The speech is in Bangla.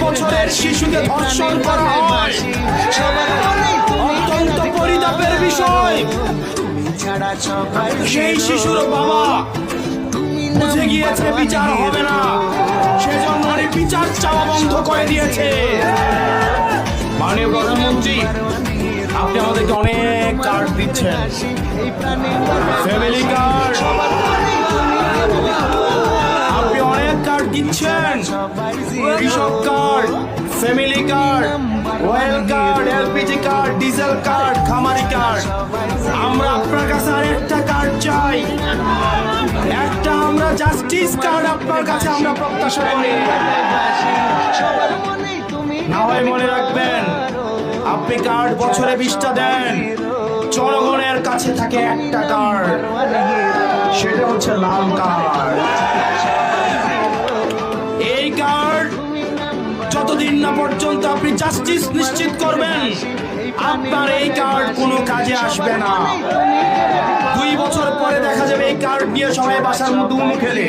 বছরের শিশুকে ধর্ষণ করা হয়, অত্যন্ত পরিতাপের বিষয়। সেই শিশুর বাবা বুঝে গিয়েছে বিচার হবে না, সেজন্য বিচার চাওয়া বন্ধ করে দিয়েছে। মাননীয় প্রধানমন্ত্রী, আপনি আমাদেরকে অনেক কার্ড দিচ্ছেন, ফ্যামিলি কার্ড, আপনি অনেক কার্ড দিচ্ছেন, কৃষক card, family card, well card, LPG card, diesel card, খামারি কার্ড। আমরা আপনার কাছে আর একটা কার্ড চাই, একটা আমরা জাস্টিস কার্ড আপনার কাছে আমরা প্রত্যাশা করি। না হয় মনে রাখবেন, আপনি কার্ড বছরে 20টা দেন, জনগণের কাছে থাকে একটা কার্ড, সেটা হচ্ছে লাল কার্ড। এই কার্ড যতদিন না পর্যন্ত আপনি জাস্টিস নিশ্চিত করবেন, আপনার এই কার্ড কোনো কাজে আসবে না। 2 বছর পরে দেখা যাবে এই কার্ড নিয়ে সবাই বাসার মধ্যে খেলে।